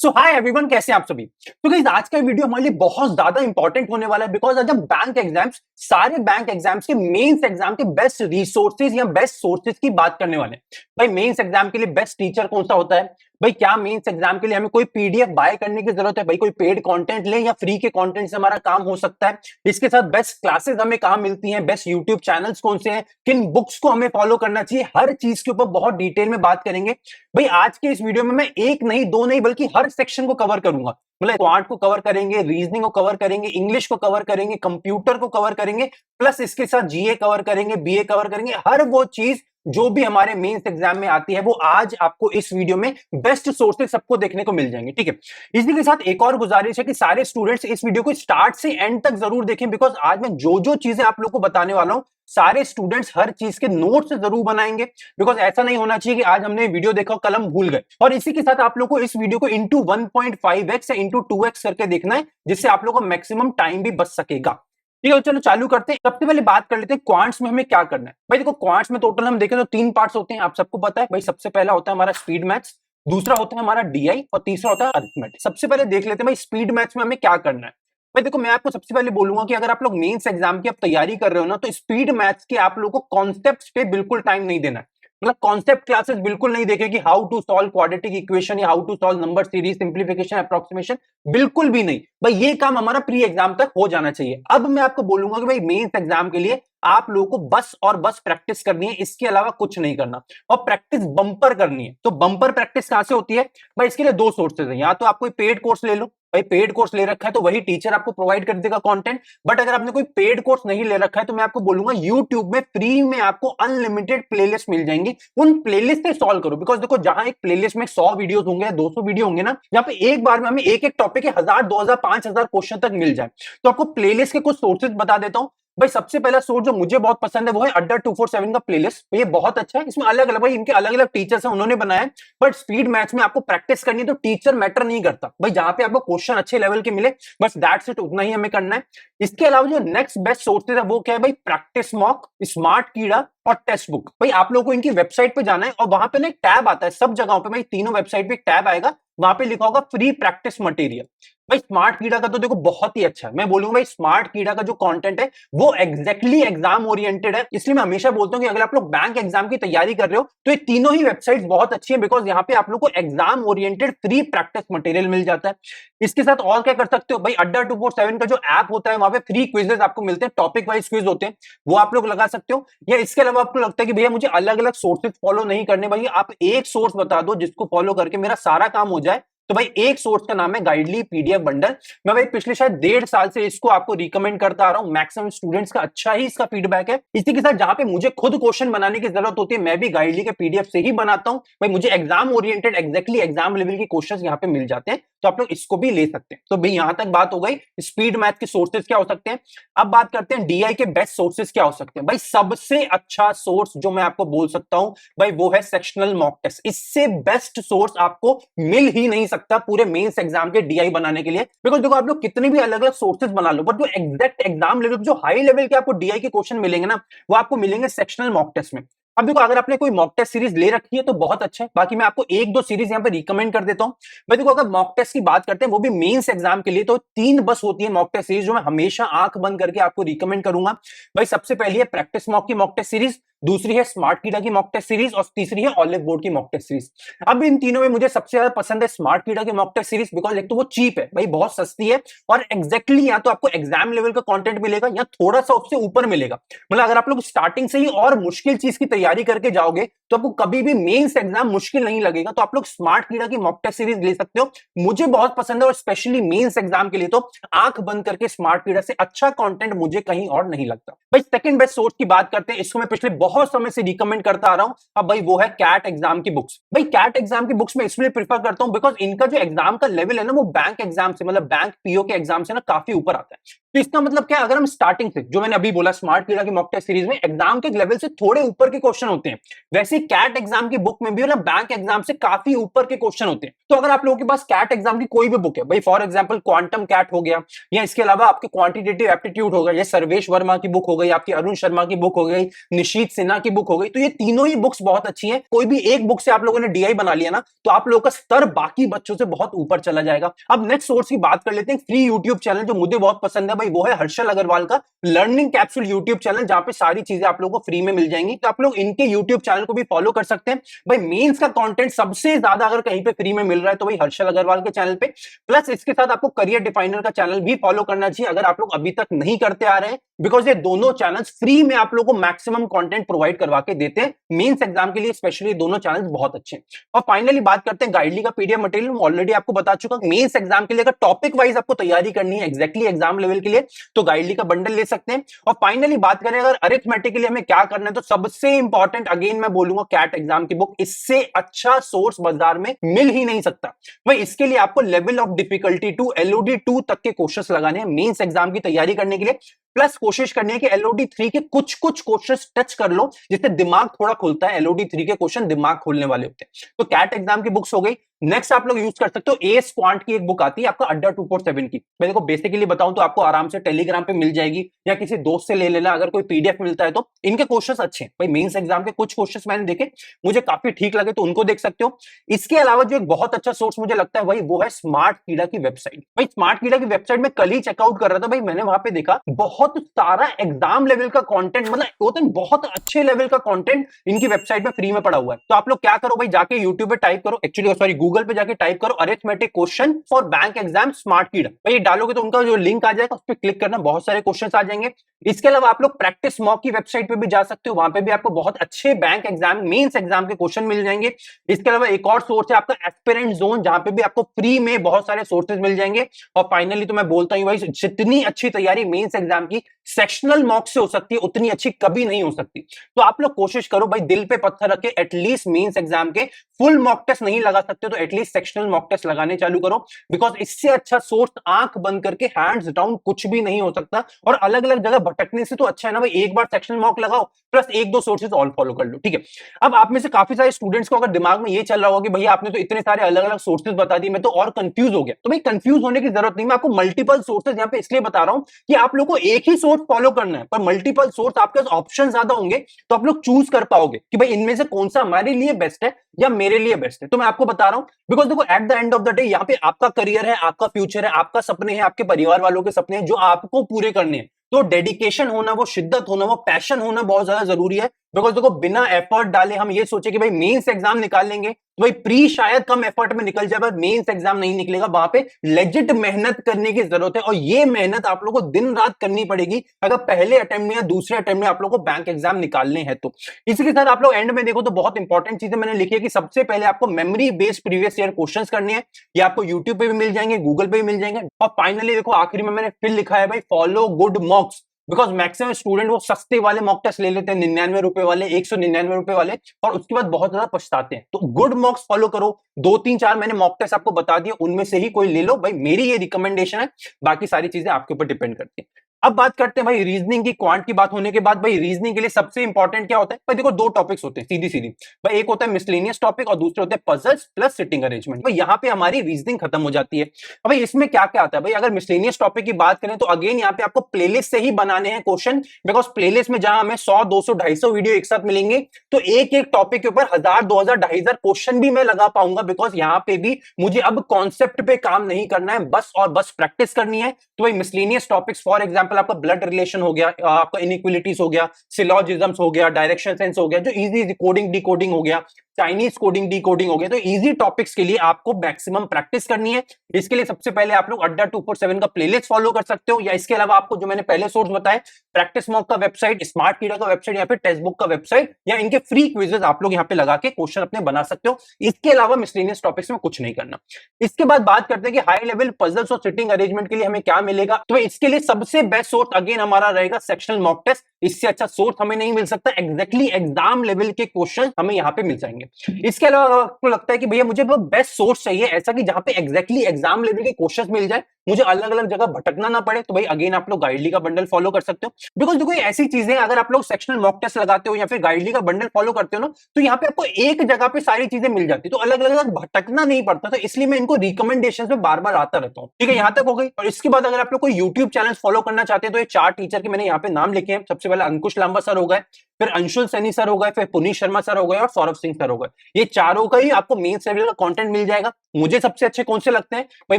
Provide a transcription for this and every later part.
सो hi everyone, कैसे हैं आप सभी। तो गाइस आज का वीडियो हमारे लिए बहुत ज्यादा इंपॉर्टेंट होने वाला है बिकॉज आज हम बैंक एग्जाम्स, सारे बैंक एग्जाम्स के मेंस एग्जाम के बेस्ट रिसोर्सेज या बेस्ट सोर्सेज की बात करने वाले हैं। भाई मेंस एग्जाम के लिए बेस्ट टीचर कौन सा होता है, भाई क्या मेंस एग्जाम के लिए हमें कोई पीडीएफ बाय करने की जरूरत है, भाई कोई पेड कंटेंट ले या फ्री के कंटेंट से हमारा काम हो सकता है। इसके साथ बेस्ट क्लासेस हमें कहां मिलती हैं, बेस्ट यूट्यूब चैनल्स कौन से हैं, किन बुक्स को हमें फॉलो करना चाहिए, हर चीज के ऊपर बहुत डिटेल में बात करेंगे। भाई आज के इस वीडियो में मैं एक नहीं दो नहीं बल्कि हर सेक्शन को कवर करूंगा। मतलब क्वांट को कवर करेंगे, रीजनिंग को कवर करेंगे, इंग्लिश को कवर करेंगे, कंप्यूटर को कवर करेंगे, प्लस इसके साथ जीए कवर करेंगे, बीए कवर करेंगे। हर वो चीज जो भी हमारे मेंस एग्जाम में आती है वो आज आपको इस वीडियो में बेस्ट सोर्सेज सबको देखने को मिल जाएंगे। ठीक है, इसी के साथ एक और गुजारिश है कि सारे स्टूडेंट्स इस वीडियो को स्टार्ट से एंड तक जरूर देखें बिकॉज आज मैं जो जो चीजें आप लोग को बताने वाला हूं सारे स्टूडेंट्स हर चीज के नोट्स जरूर बनाएंगे बिकॉज ऐसा नहीं होना चाहिए कि आज हमने वीडियो देखा कलम भूल गए। और इसी के साथ आप लोग को इस वीडियो को इंटू 1.5x या इंटू 2x करके देखना है जिससे आप लोग को मैक्सिमम टाइम भी बच सकेगा। ठीक है, चलो चालू करते हैं। सबसे पहले बात कर लेते हैं क्वांट्स में हमें क्या करना है। भाई देखो क्वांट्स में टोटल हम देखें तो 3 पार्ट्स होते हैं, आप सबको पता है। भाई सबसे पहला होता है हमारा स्पीड मैथ्स, दूसरा होता है हमारा डीआई और तीसरा होता है अरिथमेटिक। सबसे पहले देख लेते हैं भाई स्पीड मैथ्स में हमें क्या करना है। भाई देखो मैं आपको सबसे पहले बोलूंगा कि अगर आप लोग मेंस एग्जाम की आप तैयारी कर रहे हो ना तो स्पीड मैथ्स के आप लोगों को कॉन्सेप्ट्स पे बिल्कुल टाइम नहीं देना है। मतलब कॉन्सेप्ट क्लासेस बिल्कुल नहीं देखे कि how to solve quadratic equation या how to solve number series, simplification, approximation, बिल्कुल भी नहीं। भाई ये काम हमारा प्री एग्जाम तक हो जाना चाहिए। अब मैं आपको बोलूंगा कि भाई मेंस एग्जाम के लिए आप लोगों को बस और बस प्रैक्टिस करनी है, इसके अलावा कुछ नहीं करना। और प्रैक्टिस बंपर करनी है। तो बंपर प्रैक्टिस कहां से होती है भाई, इसके लिए दो सोर्सेज है। या तो आप कोई पेड कोर्स ले लो, भाई पेड कोर्स ले रखा है तो वही टीचर आपको प्रोवाइड कर देगा कंटेंट। बट अगर आपने कोई पेड कोर्स नहीं ले रखा है तो मैं आपको बोलूंगा यूट्यूब में फ्री में आपको अनलिमिटेड प्लेलिस्ट मिल जाएंगी, उन प्लेलिस्ट से सॉल्व करो। बिकॉज देखो जहां एक प्लेलिस्ट में 100 वीडियोस होंगे या 200 वीडियो होंगे ना, जहां पे एक बार में हमें एक एक टॉपिक के 1000, 2000, 5000 क्वेश्चन तक मिल जाए। तो आपको प्लेलिस्ट के कुछ सोर्सेज बता देता हूं। भाई सबसे पहला सोर्स जो मुझे बहुत पसंद है वो है अड्डा 247 का प्लेलिस्ट। ये बहुत अच्छा है, इसमें अलग अलग भाई इनके अलग अलग टीचर्स हैं, उन्होंने बनाया है। बट स्पीड मैथ्स में आपको प्रैक्टिस करनी है तो टीचर मैटर नहीं करता। भाई जहां पे आपको क्वेश्चन अच्छे लेवल के मिले बस दैट्स इट, उतना ही हमें करना है। इसके अलावा जो नेक्स्ट बेस्ट सोर्सेज है वो क्या है भाई, प्रैक्टिस मॉक, स्मार्ट कीड़ा और टेक्स्ट बुक। भाई आप लोगों को इनकी वेबसाइट पे जाना है और वहां पे ना एक टैब आता है, सब जगहों पे भाई तीनों वेबसाइट पे एक टैब आएगा, वहां पे लिखा होगा फ्री प्रैक्टिस मटेरियल। भाई स्मार्ट कीड़ा का तो देखो बहुत ही अच्छा है, मैं बोलूंगा भाई स्मार्ट कीड़ा का जो कंटेंट है वो एग्जैक्टली एग्जाम ओरिएंटेड है। इसलिए मैं हमेशा बोलता हूं कि अगर आप लोग बैंक एग्जाम की तैयारी कर रहे हो तो ये तीनों ही वेबसाइट्स बहुत अच्छी है बिकॉज यहाँ पे आप लोग को exam oriented free practice material मिल जाता है। इसके साथ और क्या कर सकते हो भाई, अड्डा 247 का जो ऐप होता है वहां पे फ्री क्विजेस आपको मिलते हैं, टॉपिक वाइज क्विज होते हैं, वो आप लोग लगा सकते हो। या इसके अलावा आपको लगता है कि भैया मुझे अलग अलग सोर्सेज फॉलो नहीं करने, भाई आप एक सोर्स बता दो जिसको फॉलो करके मेरा सारा काम हो जाए। तो भाई एक सोर्स का नाम है गाइडली पीडीएफ बंडल। मैं भाई पिछले शायद 1.5 साल से इसको आपको रिकमेंड करता आ रहा हूं, मैक्सिमम स्टूडेंट्स का अच्छा ही इसका फीडबैक है। इसी के साथ जहां पे मुझे खुद क्वेश्चन बनाने की जरूरत होती है मैं भी गाइडली के पीडीएफ से ही बनाता हूं। भाई मुझे exam oriented exactly exam level के क्वेश्चन यहाँ पे मिल जाते हैं, तो आप लोग इसको भी ले सकते हैं। तो भाई यहां तक बात हो गई स्पीड मैथ के सोर्सेज क्या हो सकते हैं। अब बात करते हैं डीआई के बेस्ट सोर्सेज क्या हो सकते हैं। भाई सबसे अच्छा सोर्स जो मैं आपको बोल सकता हूं भाई वो है सेक्शनल मॉक टेस्ट। इससे बेस्ट सोर्स आपको मिल ही नहीं सकता पूरे मेंस एग्जाम के डीआई बनाने के लिए। बिकॉज देखो आप लोग कितने भी अलग अलग सोर्सेज बना लो बट जो एग्जैक्ट एग्जाम लेवल जो हाई लेवल के आपको डीआई के क्वेश्चन मिलेंगे ना वो आपको मिलेंगे सेक्शनल मॉक टेस्ट में। अब देखो अगर आपने कोई मॉक टेस्ट सीरीज ले रखी है तो बहुत अच्छा है, बाकी मैं आपको एक दो सीरीज यहाँ पे रिकमेंड कर देता हूँ। भाई देखो अगर मॉक टेस्ट की बात करते हैं वो भी मेंस एग्जाम के लिए तो 3 बस होती है मॉक टेस्ट सीरीज जो मैं हमेशा आंख बंद करके आपको रिकमेंड करूंगा। भाई सबसे पहली है प्रैक्टिस मॉक की मॉक टेस्ट सीरीज, दूसरी है स्मार्ट कीड़ा की मॉक टेस्ट सीरीज और तीसरी है ऑलिव बोर्ड की मॉक टेस्ट सीरीज। अब इन तीनों में मुझे सबसे ज्यादा पसंद है स्मार्ट कीड़ा की मॉक टेस्ट सीरीज बिकॉज एक तो वो चीप है, भाई बहुत सस्ती है और एग्जैक्टली या तो आपको एग्जाम लेवल का कंटेंट मिलेगा या थोड़ा सा उससे ऊपर मिलेगा। मतलब अगर आप लोग स्टार्टिंग से ही और मुश्किल चीज की तैयारी करके जाओगे तो आपको कभी भी मेंस एग्जाम मुश्किल नहीं लगेगा। तो आप लोग स्मार्ट कीड़ा की मॉक टेस्ट सीरीज ले सकते हो, मुझे बहुत पसंद है और स्पेशली मेंस एग्जाम के लिए तो आंख बंद करके स्मार्ट कीड़ा से अच्छा कंटेंट मुझे कहीं और नहीं लगता। भाई सेकंड बेस्ट सोर्स की बात करते हैं, इसको मैं पिछले बहुत समय से रिकमेंड करता आ रहा हूं। अब भाई वो है कैट एग्जाम की बुक्स। भाई कैट एग्जाम की बुक्स में इसलिए प्रेफर करता हूं बिकॉज इनका जो एग्जाम का लेवल है ना वो बैंक एग्जाम से मतलब बैंक पीओ के एग्जाम से ना काफी ऊपर आता है। तो इसका मतलब क्या, अगर हम स्टार्टिंग से जो मैंने अभी बोला स्मार्ट कीड़ा की मॉक टेस्ट सीरीज में एग्जाम के लेवल से थोड़े ऊपर के क्वेश्चन होते हैं, वैसे कैट एग्जाम की बुक में भी मतलब बैंक एग्जाम से काफी ऊपर के क्वेश्चन होते हैं। तो अगर आप लोगों के पास कैट एग्जाम की कोई भी बुक है, भाई फॉर एग्जांपल क्वांटम कैट हो गया या इसके अलावा आपके क्वांटिटेटिव एप्टीट्यूड हो गया, या सर्वेश वर्मा की बुक हो गई, आपकी अरुण शर्मा की बुक हो गई, निशीत सिन्हा की बुक हो गई। तो ये तीनों ही बुक्स बहुत अच्छी हैं। कोई भी एक बुक से आप लोगों ने डीआई बना लिया ना, तो आप लोगों का स्तर बाकी बच्चों से बहुत ऊपर चला जाएगा। अब नेक्स्ट सोर्स की बात कर लेते हैं। फ्री यूट्यूब चैनल जो मुझे बहुत पसंद है भाई, वो है हर्षल अग्रवाल का लर्निंग कैप्सूल यूट्यूब चैनल, जहां पे सारी चीजें आप लोगों को फ्री में मिल जाएंगी। तो आप लोग इनके यूट्यूब चैनल को भी फॉलो कर सकते हैं भाई। मेंस का कंटेंट सबसे ज्यादा अगर कहीं पे फ्री में मिल रहा है तो भाई हर्षल अग्रवाल के चैनल पे। प्लस इसके साथ आपको करियर डिफाइनर का चैनल भी फॉलो करना चाहिए अगर आप लोग अभी तक नहीं करते आ रहे हैं, बिकॉज ये दोनों चैनल्स फ्री में आप लोगों को मैक्सिमम कंटेंट प्रोवाइड करवा के देते हैं मेंस एग्जाम के लिए। स्पेशली दोनों चैनल्स बहुत अच्छे हैं। और फाइनली बात करते हैं गाइडली का पीडीएफ मटेरियल। ऑलरेडी आपको बता चुका मेंस एग्जाम के लिए अगर टॉपिक वाइज आपको तैयारी करनी है एग्जैक्टली एग्जाम लेवल के लिए, तो गाइडली का बंडल ले सकते हैं। और फाइनली बात करें अगर अरिथमेटिक के लिए हमें क्या करना है, तो सबसे इंपॉर्टेंट अगेन मैं बोलूंगा कैट एग्जाम की बुक। इससे अच्छा सोर्स बाजार में मिल ही नहीं सकता भाई। इसके लिए आपको लेवल ऑफ डिफिकल्टी 2 LOD 2 तक के क्वेश्चंस लगाने हैं मेंस एग्जाम की तैयारी करने के लिए। प्लस कोशिश करनी है कि LOD 3 के कुछ क्वेश्चंस टच कर लो, जिससे दिमाग थोड़ा खुलता है। LOD 3 के क्वेश्चन दिमाग खोलने वाले होते हैं। तो कैट एग्जाम की बुक्स हो गई। नेक्स्ट आप लोग यूज कर सकते हो एस क्वांट की एक बुक आती है आपका अड्डा 247 की। मैं देखो बेसिकली बताऊं तो आपको आराम से टेलीग्राम पे मिल जाएगी या किसी दोस्त से ले लेना अगर कोई पीडीएफ मिलता है तो। इनके क्वेश्चंस अच्छे हैं भाई। मेंस एग्जाम के कुछ क्वेश्चंस मैंने देखे, मुझे काफी ठीक लगे, तो उनको देख सकते हो। इसके अलावा जो एक बहुत अच्छा सोर्स मुझे लगता है भाई, वो है स्मार्ट कीड़ा की वेबसाइट। भाई स्मार्ट कीड़ा की वेबसाइट में कल ही चेकआउट कर रहा था भाई, मैंने वहां पे देखा बहुत सारा एग्जाम लेवल का कंटेंट, मतलब होता है बहुत अच्छे लेवल का कंटेंट इनकी वेबसाइट में फ्री में पड़ा हुआ है। तो आप लोग क्या करो भाई, जाके यूट्यूब पे टाइप करो, एक्चुअली सॉरी गूगल पे जाके टाइप करो arithmetic question for bank exam smart कीड़ा। भाई डालोगे तो उनका जो लिंक आ जाएगा, उस पर क्लिक करना, बहुत सारे क्वेश्चंस आ जाएंगे। इसके अलावा आप लोग प्रैक्टिस मॉक की वेबसाइट पे भी जा सकते हो, वहां पे भी आपको बहुत अच्छे बैंक एग्जाम मेंस एग्जाम के क्वेश्चन मिल जाएंगे। इसके अलावा एक और सोर्स है आपका एस्पिरेंट जोन, जहां पे भी आपको फ्री में बहुत सारे सोर्सेज मिल जाएंगे। और फाइनली तो मैं बोलता हूं भाई, जितनी अच्छी तैयारी मेंस एग्जाम की सेक्शनल मॉक से हो सकती है, उतनी अच्छी कभी नहीं हो सकती। तो आप लोग कोशिश करो भाई, दिल पे पत्थर रख के एटलीस्ट मेंस एग्जाम के फुल मॉक टेस्ट नहीं लगा सकते तो एटलीस्ट सेक्शनल मॉक टेस्ट लगाने चालू करो, बिकॉज इससे अच्छा सोर्स आंख बंद करके हैंड्स डाउन कुछ भी नहीं हो सकता। और अलग अलग जगह भटकने से तो अच्छा है ना भाई, एक बार सेक्शनल मॉक लगाओ प्लस एक दो सोर्सेज ऑल फॉलो कर लो, ठीक है। अब आप में से काफी सारे स्टूडेंट्स को अगर दिमाग में ये चल रहा होगा कि भैया आपने तो इतने सारे अलग अलग सोर्सेज बता दिए, मैं तो और कंफ्यूज हो गया। तो भाई कंफ्यूज होने की जरूरत नहीं, मैं आपको मल्टीपल सोर्सेज यहां पे इसलिए बता रहा हूं कि आप लोगों को एक ही सोर्स फॉलो करना है, पर मल्टीपल सोर्स आपके पास ऑप्शन ज्यादा होंगे तो आप लोग चूज कर पाओगे कि भाई इनमें से कौन सा हमारे लिए बेस्ट है या मेरे लिए बेस्ट है। तो मैं आपको बता रहा हूं, बिकॉज देखो at the end of the day यहाँ पे आपका करियर है, आपका फ्यूचर है, आपका सपने हैं, आपके परिवार वालों के सपने हैं जो आपको पूरे करने हैं। तो डेडिकेशन होना, वो शिद्दत होना, वो पैशन होना बहुत ज्यादा जरूरी है। बिकॉज देखो बिना एफर्ट डाले हम ये सोचे कि भाई मेंस एग्जाम निकाल लेंगे तो भाई प्री शायद कम एफर्ट में निकल जाए, पर मेंस एग्जाम नहीं निकलेगा। वहां पे लेजिट मेहनत करने की जरूरत है, और ये मेहनत आप लोगों को दिन रात करनी पड़ेगी अगर पहले अटेम्प्ट में या दूसरे अटेम्प्ट में आप लोगों को बैंक एग्जाम निकालने हैं तो। इसी के साथ आप लोग एंड में देखो तो बहुत इंपॉर्टेंट चीजें मैंने लिखी है कि सबसे पहले आपको memory based previous year questions करने हैं। ये आपको यूट्यूब पे भी मिल जाएंगे, गूगल पे भी मिल जाएंगे। और फाइनली देखो आखिरी में मैंने फिर लिखा है भाई, follow good मॉक्स, because maximum student वो सस्ते वाले मॉक टेस्ट ले लेते हैं, 99 रुपए वाले, 199 रुपए वाले, और उसके बाद बहुत ज्यादा पछताते हैं। तो गुड मॉक्स फॉलो करो। 2-3-4 मैंने मॉक टेस्ट आपको बता दिए, उनमें से ही कोई ले लो भाई, मेरी ये रिकमेंडेशन है, बाकी सारी चीजें आपके ऊपर डिपेंड करती है। अब बात करते हैं भाई रीजनिंग की। क्वांट की बात होने के बाद भाई रीजनिंग के लिए सबसे इंपॉर्टेंट क्या होता है भाई, देखो दो टॉपिक्स होते हैं सीधी सीधी भाई, एक होता है मिसलेनियस टॉपिक और दूसरे होते हैं पजल्स प्लस सिटिंग अरेंजमेंट। भाई यहाँ पे हमारी रीजनिंग खत्म हो जाती है। अब भाई इसमें क्या क्या आता है भाई, अगर मिसलेनियस टॉपिक की बात करें तो अगेन यहाँ पे आपको प्लेलिस्ट से ही बनाने हैं क्वेश्चन, बिकॉज प्लेलिस्ट में जहां हमें 100, 200, 250 वीडियो एक साथ मिलेंगे, तो एक एक टॉपिक के ऊपर 1000, 2000, 2500 क्वेश्चन भी मैं लगा पाऊंगा, बिकॉज यहाँ पे भी मुझे अब कॉन्सेप्ट पे काम नहीं करना है, बस और बस प्रैक्टिस करनी है। तो भाई मिसलेनियस टॉपिक्स फॉर एग्जाम्पल आपका ब्लड रिलेशन हो गया, आपका इनइक्वालिटीज हो गया, सिलोजिज्म्स हो गया, डायरेक्शन सेंस हो गया, जो इजी कोडिंग डिकोडिंग हो गया, चाइनीज कोडिंग डिकोडिंग हो गया। तो इजी टॉपिक्स के लिए आपको मैक्सिमम प्रैक्टिस करनी है। इसके लिए सबसे पहले आप लोग अड्डा 247 का प्लेलिस्ट फॉलो कर सकते हो, या इसके अलावा आपको जो मैंने पहले सोर्स बताए, प्रैक्टिस मॉक का वेबसाइट, स्मार्ट कीड़ा का वेबसाइट, या फिर टेक्स्ट बुक का वेबसाइट, या इनके फ्री क्विजेस आप लोग यहाँ पे लगा के क्वेश्चन अपने बना सकते हो। इसके अलावा मिसलेनियस टॉपिक्स में कुछ नहीं करना। इसके बाद बात करते हैं कि हाई लेवल पजल्स और सिटिंग अरेंजमेंट के लिए हमें क्या मिलेगा। तो इसके लिए सबसे बेस्ट सोर्स अगेन हमारा रहेगा सेक्शनल मॉक टेस्ट। इससे अच्छा सोर्स हमें नहीं मिल सकता, एग्जैक्टली एग्जाम लेवल के क्वेश्चन हमें यहाँ पे मिल जाएंगे। इसके अलावा आपको लगता है कि भैया मुझे बेस्ट सोर्स चाहिए ऐसा कि जहां पे एग्जैक्टली एग्जाम लेवल के क्वेश्चंस मिल जाए, मुझे अलग अलग जगह भटकना ना पड़े, तो भाई अगेन आप लोग गाइडली का बंडल फॉलो कर सकते हो। बिकॉज देखो ऐसी चीजें अगर आप लोग सेक्शनल मॉक टेस्ट लगाते हो या फिर गाइडली का बंडल फॉलो करते हो ना, तो यहाँ पे आपको एक जगह पे सारी चीजें मिल जाती है, तो अलग अलग भटकना नहीं पड़ता। तो इसलिए मैं इनको रिकमेंडेशन में बार बार आता रहता हूँ, ठीक है। यहाँ तक हो गई। और इसके बाद अगर आप लोग कोई यूट्यूब चैनल फॉलो करना चाहते हैं तो ये 4 टीचर के मैंने यहाँ पे नाम लिखे हैं। सबसे सबसे पहले अंकुश लांबा सर हो गए, फिर अंशुल सैनी सर हो गए, फिर पुनीत शर्मा सर हो गए और सौरभ सिंह सर हो गए। ये चारों का ही आपको मेंस लेवल का कंटेंट मिल जाएगा। मुझे सबसे अच्छे कौन से लगते हैं भाई?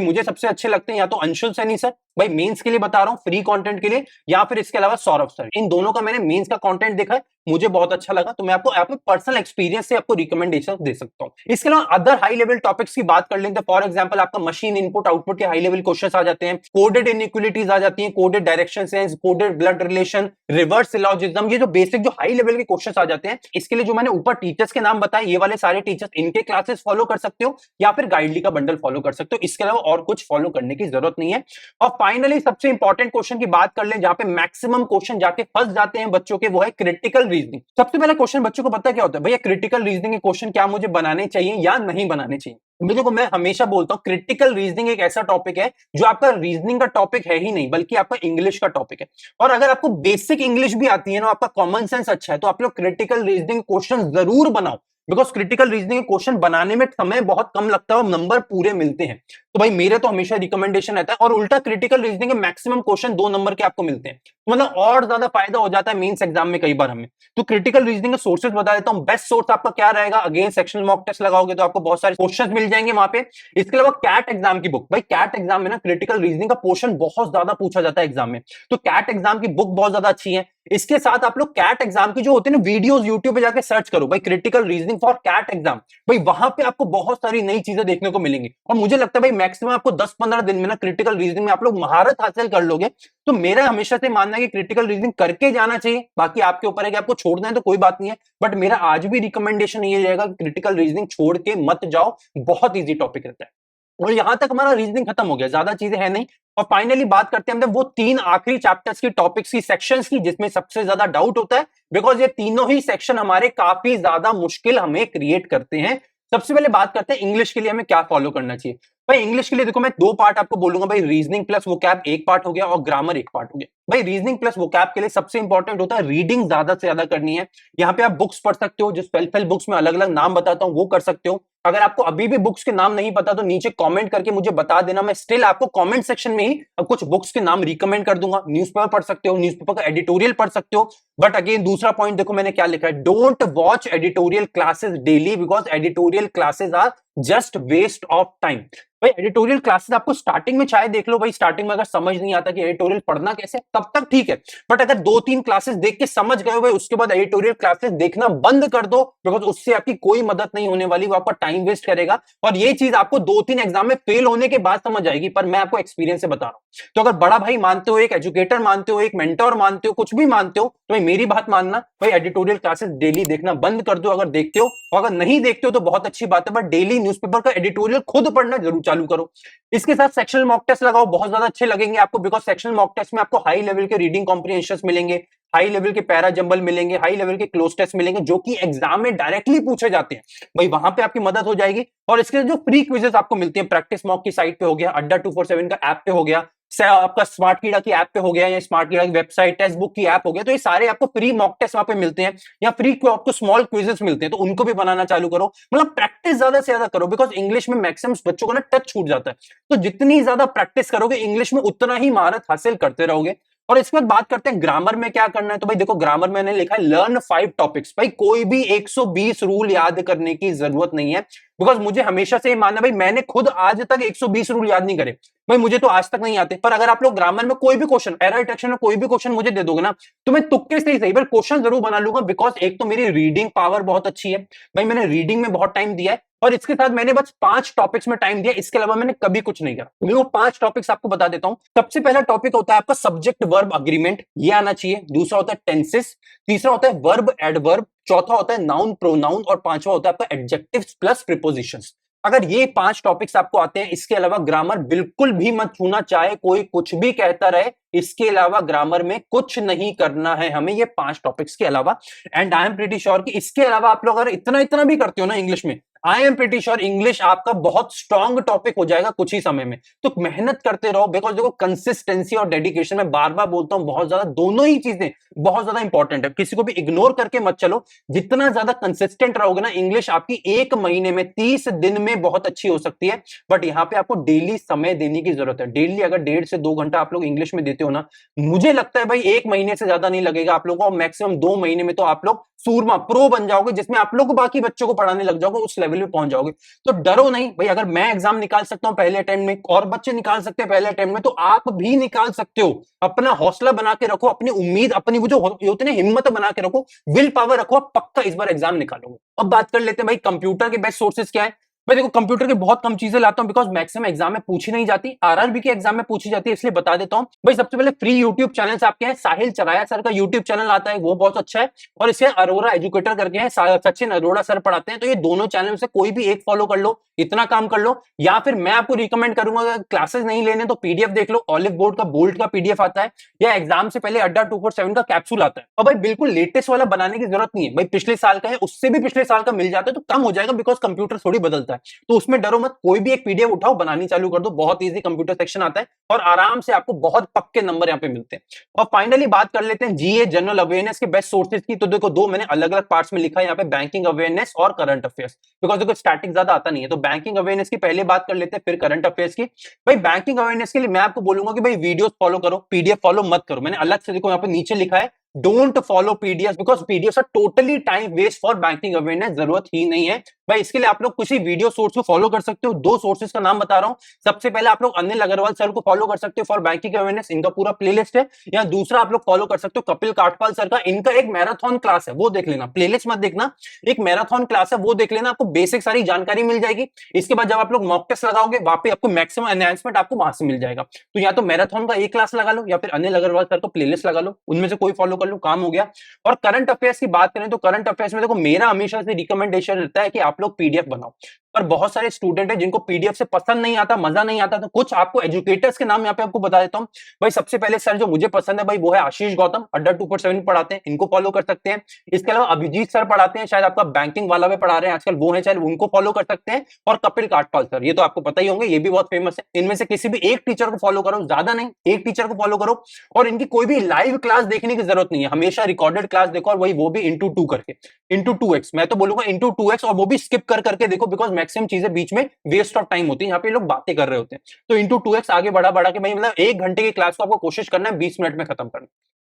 मुझे सबसे अच्छे लगते हैं या तो अंशुल सैनी सर, भाई मेंस के लिए बता रहा हूं, फ्री कंटेंट के लिए, या फिर इसके अलावा सौरभ सर। इन दोनों का मैंने मेंस का कंटेंट देखा है, मुझे बहुत अच्छा लगा, तो मैं आपको यहाँ पे पर्सनल एक्सपीरियंस से आपको रिकमेंडेशन दे सकता हूँ। इसके अलावा अदर हाई लेवल टॉपिक्स की बात कर लें तो फॉर एग्जांपल आपका मशीन इनपुट आउटपुट के हाई लेवल क्वेश्चंस आ जाते हैं, कोडेड इनइक्वालिटीज आ जाती हैं, coded direction sense, coded blood relation, reverse syllogism, ये जो बेसिक जो हाई लेवल के क्वेश्चंस आ जाते हैं। इसके लिए जो मैंने ऊपर टीचर्स के नाम बताए, ये वाले सारे टीचर्स, इनके क्लासेस फॉलो कर सकते हो या फिर गाइडली का बंडल फॉलो कर सकते हो। इसके अलावा और कुछ फॉलो करने की जरूरत नहीं है। और फाइनली सबसे इंपॉर्टेंट क्वेश्चन की बात कर लें, जहां पे मैक्सिमम क्वेश्चन जाके फंस जाते हैं बच्चों के, वो है क्रिटिकल रीजनिंग। सबसे पहला क्वेश्चन बच्चों को पता क्या होता है भैया? क्रिटिकल रीजनिंग के क्वेश्चन क्या मुझे बनाने चाहिए या नहीं बनाने चाहिए? देखो मैं हमेशा बोलता हूं क्रिटिकल रीजनिंग एक ऐसा टॉपिक है जो आपका रीजनिंग का टॉपिक है ही नहीं, बल्कि आपका इंग्लिश का टॉपिक है। और अगर आपको बेसिक इंग्लिश भी आती है ना, आपका कॉमन सेंस अच्छा है, तो आप लोग क्रिटिकल रीजनिंग क्वेश्चन जरूर बनाओ, बिकॉज क्रिटिकल रीजनिंग के क्वेश्चन बनाने में समय बहुत कम लगता है और नंबर पूरे मिलते हैं। तो भाई मेरे तो हमेशा रिकमेंडेशन रहता है। और उल्टा क्रिटिकल रीजनिंग के मैक्सिमम क्वेश्चन 2 नंबर के आपको मिलते हैं, तो मतलब और ज्यादा फायदा हो जाता है मेंस एग्जाम में कई बार हमें। तो क्रिटिकल रीजनिंग के सोर्सेज बता देता हूं। बेस्ट सोर्स आपका क्या रहेगा? अगेन सेक्शनल मॉक टेस्ट लगाओगे तो आपको बहुत सारे क्वेश्चन मिल जाएंगे वहां पे। इसके अलावा कैट एग्जाम की बुक, भाई कैट एग्जाम में ना क्रिटिकल रीजनिंग का पोर्शन बहुत ज्यादा पूछा जाता है एग्जाम में, तो कैट एग्जाम की बुक बहुत ज्यादा अच्छी है। इसके साथ आप लोग कैट एग्जाम की जो होती है ना वीडियोस, यूट्यूब पे जाके सर्च करो भाई critical reasoning for CAT exam, भाई वहां पे आपको बहुत सारी नई चीजें देखने को मिलेंगी। और मुझे लगता है भाई मैक्सिमम आपको 10-15 दिन में ना क्रिटिकल रीजनिंग में आप लोग महारत हासिल कर लोगे। तो मेरा हमेशा से मानना है कि क्रिटिकल रीजनिंग करके जाना चाहिए, बाकी आपके ऊपर है कि आपको छोड़ना है तो कोई बात नहीं है, बट मेरा आज भी रिकमेंडेशन ये रहेगा कि क्रिटिकल रीजनिंग छोड़ के मत जाओ, बहुत ईजी टॉपिक रहता है। और यहां तक हमारा रीजनिंग खत्म हो गया, ज्यादा चीजें है नहीं। और फाइनली बात करते हैं हम वो 3 आखिरी चैप्टर्स की, टॉपिक्स की, सेक्शंस की, जिसमें सबसे ज्यादा डाउट होता है, बिकॉज ये तीनों ही सेक्शन हमारे काफी ज्यादा मुश्किल हमें क्रिएट करते हैं। सबसे पहले बात करते हैं इंग्लिश के लिए हमें क्या फॉलो करना चाहिए। भाई इंग्लिश के लिए देखो मैं 2 पार्ट आपको बोलूंगा, भाई रीजनिंग प्लस वोकैब एक पार्ट हो गया और ग्रामर एक पार्ट हो गया। भाई रीजनिंग प्लस वोकैब के लिए सबसे इंपॉर्टेंट होता है रीडिंग ज्यादा से ज्यादा करनी है। यहाँ पे आप बुक्स पढ़ सकते हो, जो सेल्फ हेल्प बुक्स में अलग अलग नाम बताता हूँ वो कर सकते हो। अगर आपको अभी भी बुक्स के नाम नहीं पता तो नीचे कमेंट करके मुझे बता देना, मैं स्टिल आपको कमेंट सेक्शन में ही अब कुछ बुक्स के नाम रिकमेंड कर दूंगा। न्यूज़पेपर पढ़ सकते हो, न्यूज़पेपर का एडिटोरियल पढ़ सकते हो। बट अगेन दूसरा पॉइंट देखो मैंने क्या लिखा है, don't watch editorial classes daily, because editorial classes are just waste of time. भाई एडिटोरियल क्लासेस आपको स्टार्टिंग में चाहे देख लो, भाई स्टार्टिंग में अगर समझ नहीं आता कि एडिटोरियल पढ़ना कैसे, तब तक ठीक है। बट अगर 2-3 क्लासेस देख के समझ गए हो भाई, उसके बाद एडिटोरियल क्लासेस देखना बंद कर दो, बिकॉज उससे आपकी कोई मदद नहीं होने वाली, वो आपका टाइम वेस्ट करेगा। और ये चीज आपको 2-3 एग्जाम में फेल होने के बाद समझ आएगी, पर मैं आपको एक्सपीरियंस से बता रहा हूं। तो अगर बड़ा भाई मानते हो, एक एजुकेटर मानते हो, एक मेंटर मानते हो, कुछ भी मानते हो, तो भाई मेरी बात मानना, भाई एडिटोरियल क्लासेस डेली देखना बंद कर दो अगर देखते हो। और अगर नहीं देखते हो तो बहुत अच्छी बात है, बट डेली न्यूज़पेपर का एडिटोरियल खुद पढ़ना जरूर चालू करो। इसके साथ सेक्शनल मॉक टेस्ट लगाओ, बहुत ज्यादा अच्छे लगेंगे आपको, बिकॉज सेक्शनल मॉक टेस्ट में आपको हाई लेवल के रीडिंग कॉम्प्रिहेंशन मिलेंगे, हाई लेवल के पैरा जंबल मिलेंगे, हाई लेवल के क्लोज टेस्ट मिलेंगे, जो कि एग्जाम में डायरेक्टली पूछे जाते हैं। भाई वहां पे आपकी मदद हो जाएगी। और इसके जो फ्री क्विजेस आपको मिलते हैं, प्रैक्टिस मॉक की साइट पे हो गया, अड्डा 247 का ऐप पे हो गया, आपका स्मार्ट कीड़ा की ऐप पे हो गया, या स्मार्ट कीड़ा की वेबसाइट, टेक्स्ट बुक की ऐप हो गया, तो ये सारे आपको फ्री मॉक टेस्ट वहां पे मिलते हैं, या फ्री आपको स्मॉल क्विजेस मिलते हैं, तो उनको भी बनाना चालू करो। मतलब प्रैक्टिस ज्यादा से ज्यादा करो, बिकॉज इंग्लिश में मैक्सिमम बच्चों को ना टच छूट जाता है। तो जितनी ज्यादा प्रैक्टिस करोगे इंग्लिश में, उतना ही महारत हासिल करते रहोगे। और इसके बाद बात करते हैं ग्रामर में क्या करना है। तो भाई देखो ग्रामर में मैंने लिखा है लर्न 5 टॉपिक्स। भाई कोई भी 120 रूल याद करने की जरूरत नहीं है, बिकॉज मुझे हमेशा से मानना, भाई मैंने खुद आज तक 120 रूल याद नहीं करे, भाई मुझे तो आज तक नहीं आते। पर अगर आप लोग ग्रामर में कोई भी क्वेश्चन, एरर डिटेक्शन में कोई भी क्वेश्चन मुझे दे दोगे ना, तो मैं तुक्के से ही सही पर क्वेश्चन जरूर बना लूंगा, बिकॉज एक तो मेरी रीडिंग पावर बहुत अच्छी है, भाई मैंने रीडिंग में बहुत टाइम दिया है, और इसके साथ मैंने बस 5 टॉपिक्स में टाइम दिया, इसके अलावा मैंने कभी कुछ नहीं करा। मैं वो 5 टॉपिक्स आपको बता देता हूं। सबसे पहला टॉपिक होता है आपका सब्जेक्ट वर्ब अग्रीमेंट, ये आना चाहिए। दूसरा होता है टेंसेस, तीसरा होता है वर्ब एडवर्ब, चौथा होता है नाउन प्रोनाउन, और पांचवा होता है आपका एडजेक्टिव्स प्लस प्रीपोजिशंस। अगर ये 5 टॉपिक्स आपको आते हैं, इसके अलावा ग्रामर बिल्कुल भी मत छूना, चाहे कोई कुछ भी कहता रहे, इसके अलावा ग्रामर में कुछ नहीं करना है हमें, ये 5 टॉपिक्स के अलावा। And I am pretty sure कि इसके अलावा आप लोग अगर इतना इतना भी करते हो ना इंग्लिश में, I am pretty sure English आपका बहुत स्ट्रॉन्ग टॉपिक हो जाएगा कुछ ही समय में। तो मेहनत करते रहो, बिकॉज देखो कंसिस्टेंसी और डेडिकेशन, में बार बार बोलता हूं, बहुत ज्यादा दोनों ही चीजें बहुत ज्यादा इंपॉर्टेंट है। किसी को भी इग्नोर करके मत चलो। जितना ज्यादा कंसिस्टेंट रहोगे ना, इंग्लिश आपकी 1 महीने में 30 दिन में बहुत अच्छी हो सकती है। बट यहाँ पे आपको डेली समय देने की जरूरत है। डेली अगर 1.5 से 2 घंटा आप लोग इंग्लिश में देते हो ना, मुझे लगता है भाई 1 महीने से ज्यादा नहीं लगेगा आप लोगों को, मैक्सिमम 2 महीने में तो आप लोग सूरमा प्रो बन जाओगे, जिसमें आप लोग बाकी बच्चों को पढ़ाने लग जाओगे, उस लेवल पे पहुंच जाओगे। तो डरो नहीं भाई, अगर मैं एग्जाम निकाल सकता हूं पहले अटेम्प्ट में और बच्चे निकाल सकते हैं पहले अटेम्प्ट में, तो आप भी निकाल सकते हो। अपना हौसला बना के रखो, अपनी उम्मीद, अपनी वो जो होती है हिम्मत बना के रखो, विल पावर रखो, आप पक्का इस बार एग्जाम निकालोगे। अब बात कर लेते हैं भाई कंप्यूटर के बेस्ट सोर्सेज क्या है। भाई देखो कंप्यूटर के बहुत कम चीजें लाता हूं, बिकॉज मैक्सिमम एग्जाम में पूछी नहीं जाती, आरआरबी के एग्जाम में पूछी जाती है, इसलिए बता देता हूं। भाई सबसे पहले फ्री यूट्यूब चैनल्स आपके हैं, साहिल चराया सर का यूट्यूब चैनल आता है, वो बहुत अच्छा है। और इसे अरोरा एजुकेटर करके है, सचिन अरोड़ा सर पढ़ाते हैं। तो ये दोनों चैनल से कोई भी एक फॉलो कर लो, इतना काम कर लो। या फिर मैं आपको रिकमेंड करूंगा, अगर क्लासेस नहीं लेने तो पीडीएफ देख लो, ऑलिव बोर्ड का बोल्ट का पीडीएफ आता है, या एग्जाम से पहले अड्डा 247 का कैप्सूल आता है। और भाई बिल्कुल लेटेस्ट वाला बनाने की जरूरत नहीं है भाई, पिछले साल का है, उससे भी पिछले साल का मिल जाता है तो कम हो जाएगा, बिकॉज कंप्यूटर थोड़ी बदलता है। तो उसमें डरो मत, कोई भी एक पीडीएफ उठाओ, बनानी चालू कर दो, बहुत इजी कंप्यूटर सेक्शन आता है और आराम से आपको बहुत पक्के नंबर यहाँ पे मिलते हैं। और फाइनली बात कर लेते हैं जीए जनरल अवेयरनेस के बेस्ट सोर्सेज की। तो देखो दो मैंने अलग अलग पार्ट्स में लिखा है यहाँ पे, बैंकिंग अवेयरनेस और करंट अफेयर्स, बिकॉज देखो स्टैटिक ज्यादा आता नहीं है। तो बैंकिंग अवेयरनेस की पहले बात कर लेते हैं, फिर करंट अफेयर्स की। भाई बैंकिंग अवेयरनेस के लिए मैं आपको बोलूंगा कि भाई वीडियोस फॉलो करो, पीडीएफ फॉलो मत करो। मैंने अलग से देखो यहाँ पे नीचे लिखा है, don't follow PDF, because PDF are totally time waste for banking awareness, जरूरत ही नहीं है भाई। इसके लिए आप लोग किसी वीडियो सोर्स को फॉलो कर सकते हो। दो सोर्सेज का नाम बता रहा हूं। सबसे पहले आप लोग अनिल अग्रवाल सर को फॉलो कर सकते हो फॉर बैंकिंग अवेयरनेस, इनका पूरा प्लेलिस्ट है। या दूसरा आप लोग फॉलो कर सकते हो कपिल काठपाल सर का, इनका एक मैराथन क्लास है, वो देख लेना, प्लेलिस्ट मत देखना, एक मैराथन क्लास है वो देख लेना, आपको बेसिक सारी जानकारी मिल जाएगी। इसके बाद जब आप लोग मॉक टेस्ट लगाओगे, वहां पे आपको मैक्सिमम एनहांसमेंट आपको वहां से मिल जाएगा। तो या तो मैराथन का एक क्लास लगा लो, या फिर अनिल अग्रवाल सर को प्लेलिस्ट लगा लो, उनमें से कोई फॉलो कर लो, काम हो गया। और करंट अफेयर्स की बात करें तो करंट अफेयर्स में देखो मेरा हमेशा से रिकमेंडेशन रहता है कि आप लोग पीडीएफ बनाओ। पर बहुत सारे स्टूडेंट हैं जिनको पीडीएफ से पसंद नहीं आता, मजा नहीं आता। तो कुछ आपको एजुकेटर्स के नाम यहाँ पे आपको बता देता हूँ। भाई सबसे पहले सर जो मुझे पसंद है भाई, वो है आशीष गौतम, अड्डा 247 पढ़ाते हैं, इनको फॉलो कर सकते हैं। इसके अलावा अभिजीत सर पढ़ाते हैं, शायद आपका बैंकिंग वाला में पढ़ा रहे हैं आजकल, वो है, चाहे उनको फॉलो कर सकते हैं। और कपिल काठपाल सर, ये तो आपको पता ही होंगे, ये भी बहुत फेमस है। इनमें से किसी भी एक टीचर को फॉलो करो, ज्यादा नहीं, एक टीचर को फॉलो करो। और इनकी कोई भी लाइव क्लास देखने की जरूरत नहीं है, हमेशा रिकॉर्डेड क्लास देखो, और वही वो भी इंटू 2 करके, इंटू 2x, मैं तो बोलूंगा इंटू 2x, और वो भी स्किप कर करके देखो, बिकॉज मैक्सिमम चीजें बीच में वेस्ट ऑफ टाइम होती है, यहाँ पे लोग बातें कर रहे होते हैं। तो इंटू 2x आगे बढ़ा बढ़ा के भाई, मतलब 1 घंटे की क्लास को आपको कोशिश करना है 20 मिनट में खत्म करना,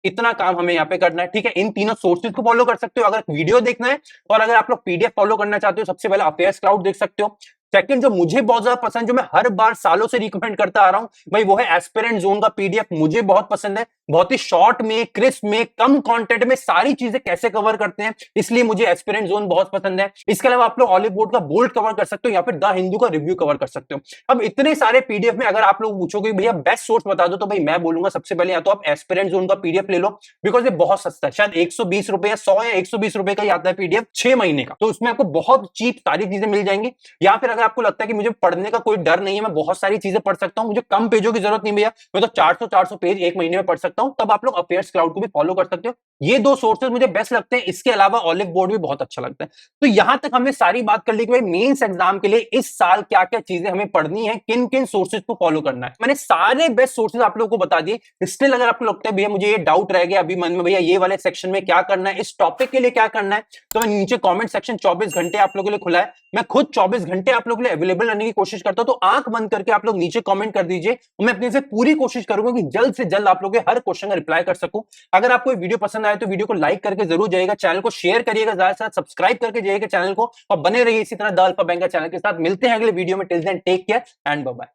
इतना काम हमें यहाँ पे करना है। ठीक है, इन तीनों सोर्सेज को फॉलो कर सकते हो अगर वीडियो देखना है। और अगर आप लोग पीडीएफ फॉलो करना चाहते हो, सबसे पहले अफेयर्स क्लाउड देख सकते हो। सेकंड जो मुझे बहुत ज्यादा पसंद, जो मैं हर बार सालों से रिकमेंड करता आ रहा हूं भाई, वो है एस्पिरेंट जोन का पीडीएफ, मुझे बहुत पसंद है। बहुत ही शॉर्ट में, क्रिस्प में, कम कंटेंट में सारी चीजें कैसे कवर करते हैं, इसलिए मुझे एस्पिरेंट जोन बहुत पसंद है। इसके अलावा आप लोग ऑलिव बोर्ड का बोल्ट कवर कर सकते हो, या फिर द हिंदू का रिव्यू कवर कर सकते हो। अब इतने सारे पीडीएफ में अगर आप लोग पूछोगे भैया बेस्ट सोर्स बता दो, तो भाई मैं बोलूंगा सबसे पहले या तो आप एस्पिरेंट जोन का पीडीएफ ले लो, बिकॉज ये बहुत सस्ता है, शायद 120 रुपए या 100 या 120 रुपए का ही आता है पीडीएफ 6 महीने का। तो उसमें आपको बहुत चीप सारी चीजें मिल जाएंगी। या फिर अगर आपको लगता है कि मुझे पढ़ने का कोई डर नहीं है, मैं बहुत सारी चीजें पढ़ सकता हूं, मुझे कम पेजों की जरूरत नहीं भैया, मैं तो 400 पेज 1 महीने में पढ़ सकता हूं, तब आप लोग अफेयर्स क्लाउड को भी फॉलो कर सकते हो। ये दो सोर्सेज मुझे बेस्ट लगते हैं। इसके अलावा ऑलिव बोर्ड भी बहुत अच्छा लगता है। तो यहां तक हमने सारी बात कर ली कि भाई मेंस एग्जाम के लिए इस साल क्या क्या चीजें हमें पढ़नी है, किन किन सोर्सेज को फॉलो करना है। मैंने सारे बेस्ट सोर्सेज आप लोगों को बता दिए। स्टिल अगर आपको लगता है भैया मुझे ये डाउट रह गया अभी मन में, भैया ये वाले सेक्शन में क्या करना है, इस टॉपिक के लिए क्या करना है, तो मैं नीचे कॉमेंट सेक्शन 24 घंटे आप लोगों के लिए खुला है। मैं खुद 24 घंटे आप लोगों के लिए अवेलेबल रहने की कोशिश करता हूं। तो आंख बंद करके आप लोग नीचे कमेंट कर दीजिए, और मैं अपने से पूरी कोशिश करूंगा कि जल्द से जल्द आप लोगों के हर क्वेश्चन का रिप्लाई कर सकूं। अगर आपको वीडियो पसंद आए तो वीडियो को लाइक करके जरूर जाइएगा, चैनल को शेयर करिएगा, ज्यादा से ज्यादा सब्सक्राइब करके जाइएगा चैनल को, और बने रहिए इसी तरह द अल्फा बैंक चैनल के साथ। मिलते हैं अगले वीडियो में, till then take care and bye bye.